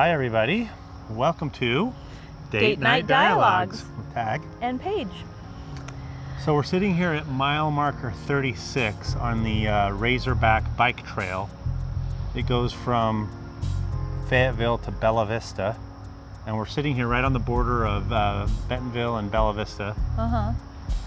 Hi everybody, welcome to Date Night Dialogues with Tag and Paige. So we're sitting here at mile marker 36 on the Razorback bike trail. It goes from Fayetteville to Bella Vista, and we're sitting here right on the border of Bentonville and Bella Vista.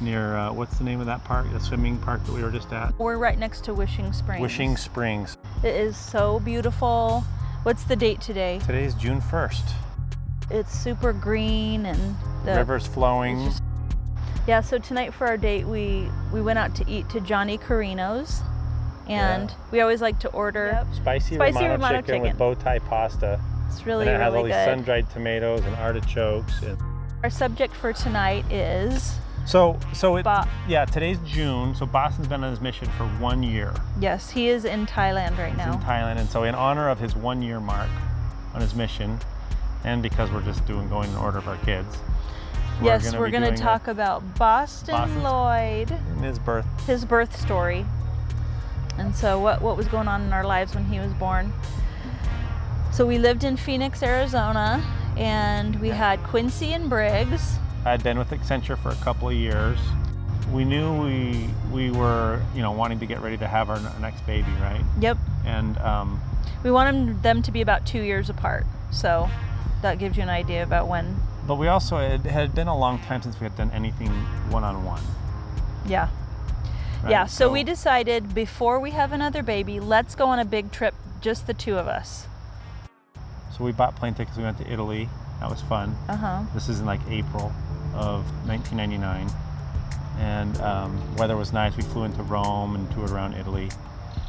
Near, what's the name of that park, the swimming park that we were just at? We're right next to Wishing Springs. Wishing Springs. It is so beautiful. What's the date today? Today's June 1st. It's super green and The river's flowing. Yeah, so tonight for our date, we went out to eat to Johnny Carino's, and we always like to order Spicy Romano chicken with bow tie pasta. It's really, and it has really all these good. sun-dried tomatoes and artichokes. And Our subject for tonight is... today's June, so Boston's been on his mission for 1 year. Yes, he is in Thailand right now. He's in Thailand, and so in honor of his 1 year mark on his mission, and because we're just going in order of our kids, we're going to talk about Boston Lloyd and his birth story, and so what was going on in our lives when he was born. So we lived in Phoenix, Arizona, and we had Quincy and Briggs. I'd been with Accenture for a couple of years. We knew we were wanting to get ready to have our next baby, right? Yep. And we wanted them to be about 2 years apart, so that gives you an idea about when. But we also, it had been a long time since we had done anything one-on-one. Yeah. Right? Yeah, so we decided before we have another baby, let's go on a big trip, just the two of us. So we bought plane tickets, we went to Italy. That was fun. This is in like April of 1999. And weather was nice. We flew into Rome and toured around Italy.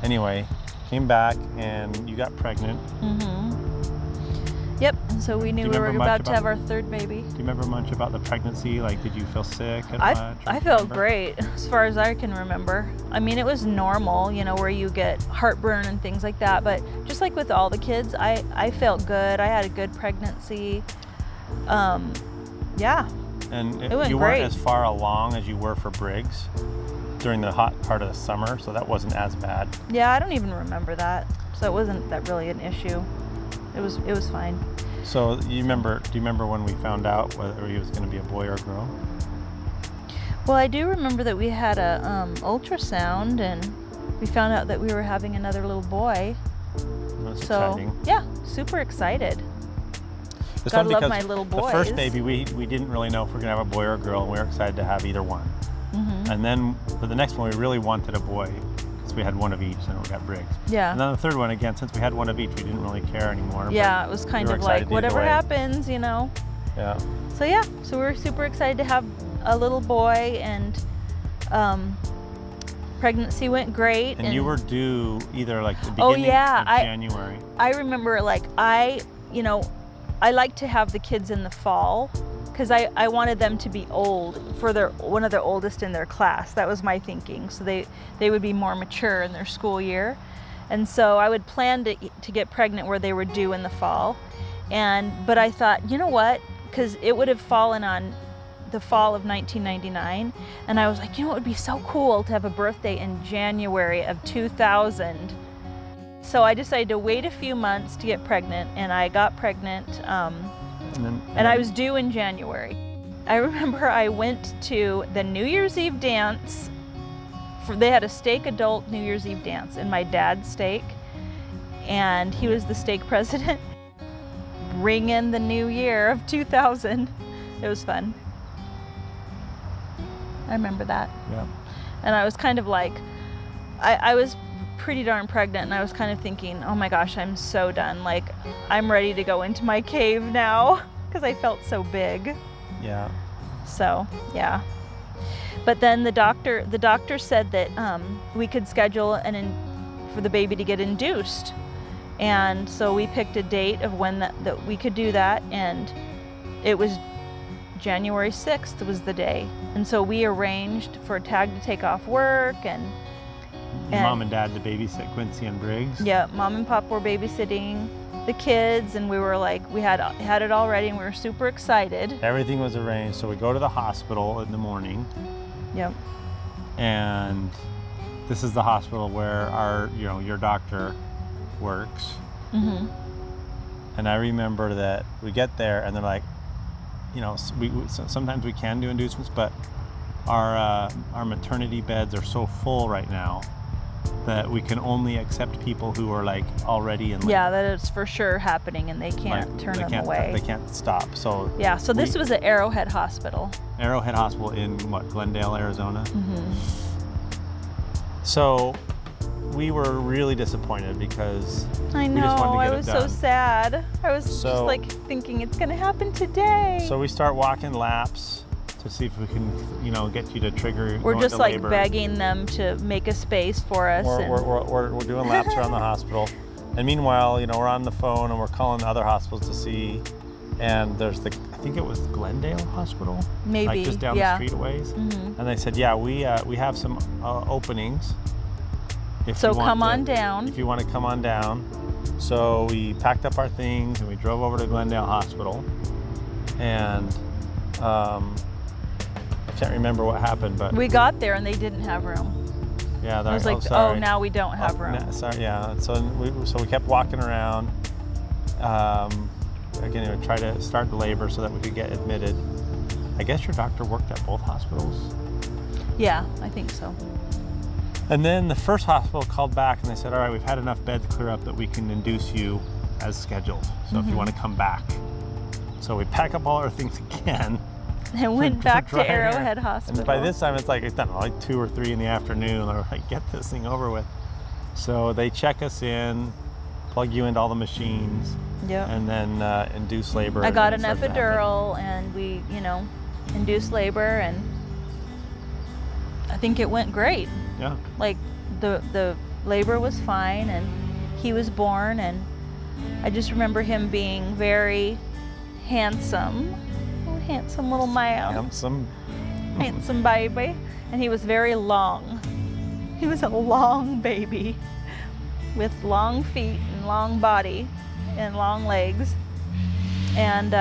Anyway, came back and you got pregnant. Yep, and so we knew we were about to have our third baby. Do you remember much about the pregnancy? Like, did you feel sick much? I felt great, as far as I can remember. I mean, it was normal, where you get heartburn and things like that, but just like with all the kids, I felt good. I had a good pregnancy. Yeah. And it went you great. weren't as far along as you were for Briggs during the hot part of the summer, so that wasn't as bad. Yeah, I don't even remember that, so it wasn't that really an issue. It was fine. So do you remember when we found out whether he was going to be a boy or a girl? Well, I do remember that we had a ultrasound, and we found out that we were having another little boy. That's exciting. Yeah, super excited. It's Gotta fun love because my little boys. The first baby, we didn't really know if we were going to have a boy or a girl, and we were excited to have either one. And then for the next one, we really wanted a boy, because we had one of each, and we got Briggs. Yeah. And then the third one, again, since we had one of each, we didn't really care anymore. Yeah, it was kind of like, whatever happens, Yeah. So we were super excited to have a little boy, and pregnancy went great. And you were due either like the beginning of January. I remember I like to have the kids in the fall, because I wanted them to be old for one of their oldest in their class. That was my thinking. So they would be more mature in their school year. And so I would plan to get pregnant where they were due in the fall. But I thought, you know what? Because it would have fallen on the fall of 1999. And I was like, it would be so cool to have a birthday in January of 2000. So I decided to wait a few months to get pregnant, and I got pregnant. And I was due in January. I remember I went to the New Year's Eve dance. They had a stake adult New Year's Eve dance in my dad's stake, and he was the stake president. Ring in the new year of 2000. It was fun. I remember that. Yeah. And I was kind of like, I was pretty darn pregnant, and I was kind of thinking, oh my gosh, I'm so done. Like, I'm ready to go into my cave now, because I felt so big. Yeah. So, yeah. But then the doctor said that we could schedule for the baby to get induced. And so we picked a date of when that we could do that, and it was January 6th was the day. And so we arranged for Tag to take off work, and Mom and Dad to babysit Quincy and Briggs. Yeah, Mom and Pop were babysitting the kids, and we were like, we had it all ready, and we were super excited. Everything was arranged, so we go to the hospital in the morning. Yep. And this is the hospital where your doctor works. And I remember that we get there and they're like, you know, sometimes we can do inducements, but our maternity beds are so full right now that we can only accept people who are like already in labor. Yeah, that is for sure happening, and they can't turn them away. They can't stop. So yeah, so this was at Arrowhead Hospital. Arrowhead Hospital in what, Glendale, Arizona? Mm-hmm. So we were really disappointed because I know, we just wanted to get I was it done. so sad. I was just like thinking it's gonna happen today. So we start walking laps to see if we can, you know, get you to trigger. We're just like labor. begging them to make a space for us. We're doing laps around the hospital, and meanwhile, you know, we're on the phone and we're calling other hospitals to see. And there's I think it was Glendale Hospital, maybe like just down the street a ways. Mm-hmm. And they said, yeah, we have some openings. So come on down. If you want to come on down. So we packed up our things and we drove over to Glendale Hospital, and I can't remember what happened, but we got there and they didn't have room. Yeah, I was like, oh, now we don't have room. Sorry, yeah. So we kept walking around. Again, we tried to start the labor so that we could get admitted. I guess your doctor worked at both hospitals. Yeah, I think so. And then the first hospital called back and they said, all right, we've had enough beds clear up that we can induce you as scheduled. So if you want to come back. So we pack up all our things again. And went back to Arrowhead Hospital. And by this time, it's like, I don't know, like 2 or 3 in the afternoon. They're like, get this thing over with. So they check us in, plug you into all the machines, and then induce labor. I got an epidural, and we, you know, induced labor, and I think it went great. Yeah. Like the labor was fine, and he was born, and I just remember him being very handsome. Handsome little man. Handsome baby. And he was very long. He was a long baby with long feet and long body and long legs. And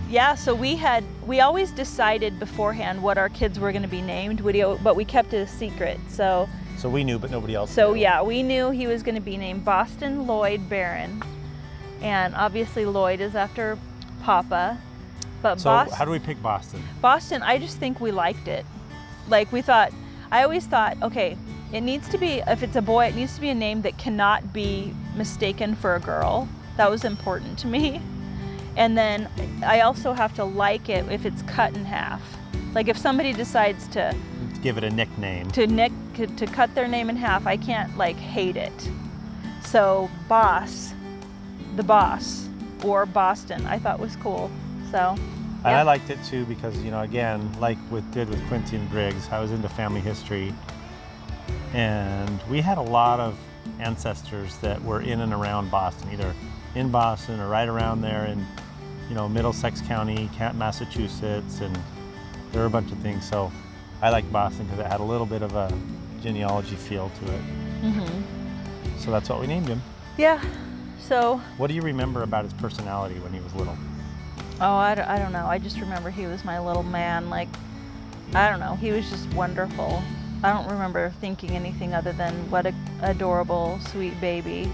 yeah, so we always decided beforehand what our kids were going to be named, but we kept it a secret. So we knew, but nobody else knew. knew. Yeah, we knew he was going to be named Boston Lloyd Barron. And obviously Lloyd is after Papa. But so how do we pick Boston? Boston, I just think we liked it. Like I always thought, okay, it needs to be, if it's a boy, it needs to be a name that cannot be mistaken for a girl. That was important to me. And then I also have to like it if it's cut in half. Like if somebody decides to give it a nickname. To cut their name in half, I can't like hate it. So the boss, or Boston, I thought was cool. So, and I liked it too because, you know, again, like did with Quincy and Briggs, I was into family history, and we had a lot of ancestors that were in and around Boston, either in Boston or right around there in, you know, Middlesex County, Massachusetts, and there were a bunch of things. So I liked Boston because it had a little bit of a genealogy feel to it. Mm-hmm. So that's what we named him. Yeah. So. What do you remember about his personality when he was little? Oh, I don't know. I just remember he was my little man. Like, I don't know. He was just wonderful. I don't remember thinking anything other than what a adorable, sweet baby.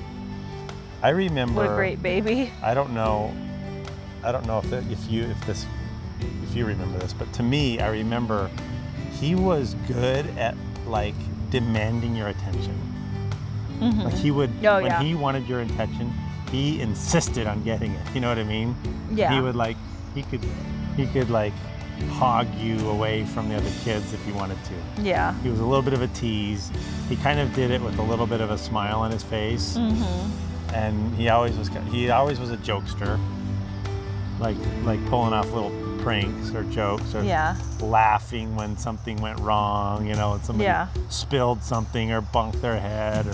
I remember. What a great baby. I don't know if you remember this, but to me, I remember he was good at like demanding your attention. Mm-hmm. Like he would, he wanted your attention, he insisted on getting it. You know what I mean? Yeah. He would like, he could like hog you away from the other kids if he wanted to. Yeah. He was a little bit of a tease. He kind of did it with a little bit of a smile on his face. Mm-hmm. And he always was a jokester. Like pulling off little pranks or jokes or laughing when something went wrong, you know, when somebody spilled something or bumped their head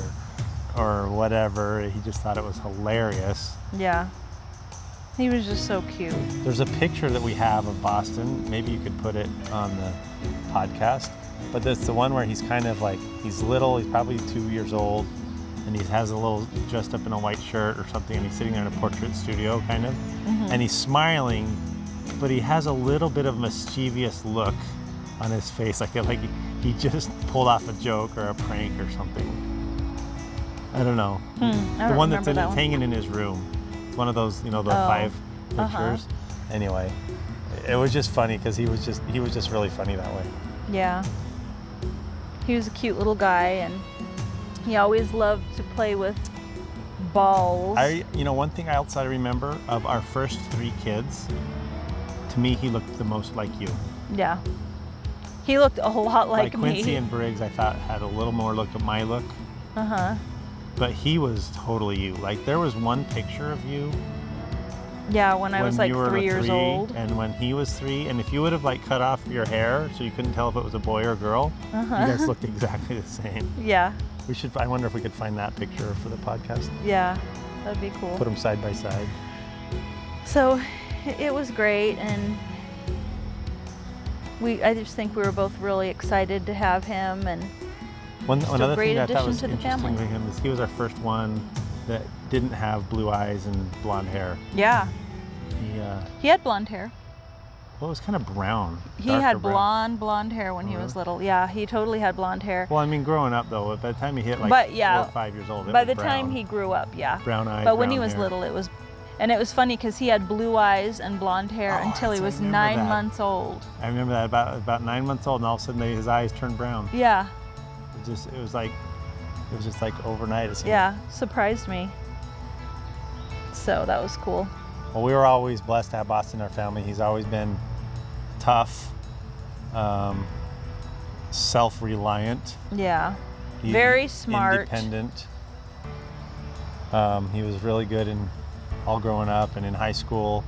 or whatever. He just thought it was hilarious. Yeah. He was just so cute. There's a picture that we have of Boston. Maybe you could put it on the podcast. But that's the one where he's kind of like, he's little, he's probably 2 years old, and he has a little dressed up in a white shirt or something, and he's sitting there in a portrait studio kind of. Mm-hmm. And he's smiling, but he has a little bit of mischievous look on his face, like he just pulled off a joke or a prank or something. I don't know. The one that's hanging in his room. It's one of those, you know, the Oh, 5 uh-huh. pictures. Anyway, it was just funny because he was just really funny that way. Yeah. He was a cute little guy, and he always loved to play with balls. You know, one thing else I remember of our first 3 kids, to me, he looked the most like you. Yeah. He looked a whole like Quincy me. and Briggs, I thought had a little more look at my look, Uh-huh. but he was totally you. Like there was one picture of you Yeah, when I was like you were 3 years 3 old. and when he was 3, and if you would have like cut off your hair so you couldn't tell if it was a boy or a girl, Uh-huh. you guys looked exactly the same. Yeah. I wonder if we could find that picture for the podcast. Yeah. That'd be cool. Put them side by side. So it was great, and I just think we were both really excited to have him, and One a other great thing that I thought addition was to the interesting family. with him is he was our first one that didn't have blue eyes and blonde hair. yeah, He he had blonde hair. well, it was kind of brown. He darker had brown. blonde hair when he Oh, was really? little. Yeah, he totally had blonde hair. Well, I mean, growing up though, by the time he hit like But, yeah, 4 or 5 years old, it By was the brown. time he grew up, yeah. Brown eyes. But when he brown was hair. little, and it was funny because he had blue eyes and blonde hair Oh, until he I was remember 9 that. months old. I remember that about 9 months old, and all of a sudden his eyes turned brown. Yeah, It was just like overnight. It seemed. yeah, surprised me. So that was cool. Well, we were always blessed to have Boston in our family. He's always been tough, self-reliant. Yeah, He- very smart. independent. He was really good in all growing up and in high school.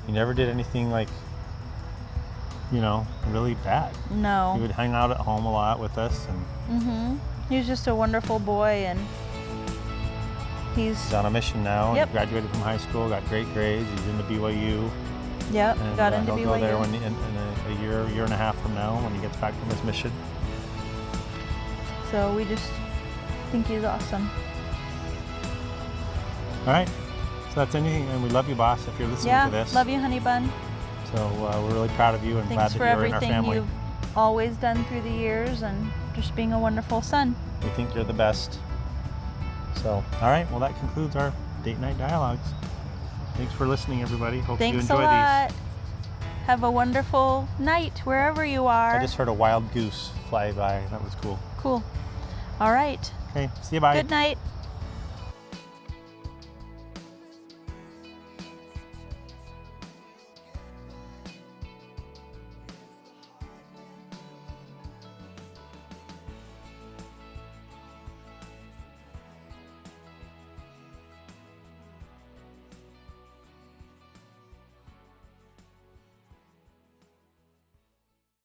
He never did anything like, you know, really bad. He No. would hang out at home a lot with us, and He was just a wonderful boy, and he's he's on a mission now. Yep. He graduated from high school, got great grades. He's into BYU. yep, And got into he'll go there BYU. in a year and a half from now when he gets back from his mission. So we just think he's awesome. All right. So that's anything, and we love you, boss, if you're listening Yeah, to this. love you, honey bun. So we're really proud of you and Thanks glad for that you're in our everything family. you've always done through the years, and just being a wonderful son. We think you're the best. So, all right. Well, that concludes our date night dialogues. Thanks for listening, everybody. Hope you Thanks a enjoy lot. these. Have a wonderful night wherever you are. I just heard a wild goose fly by. That was cool. Cool. All right. Okay. See you. Bye. Good night.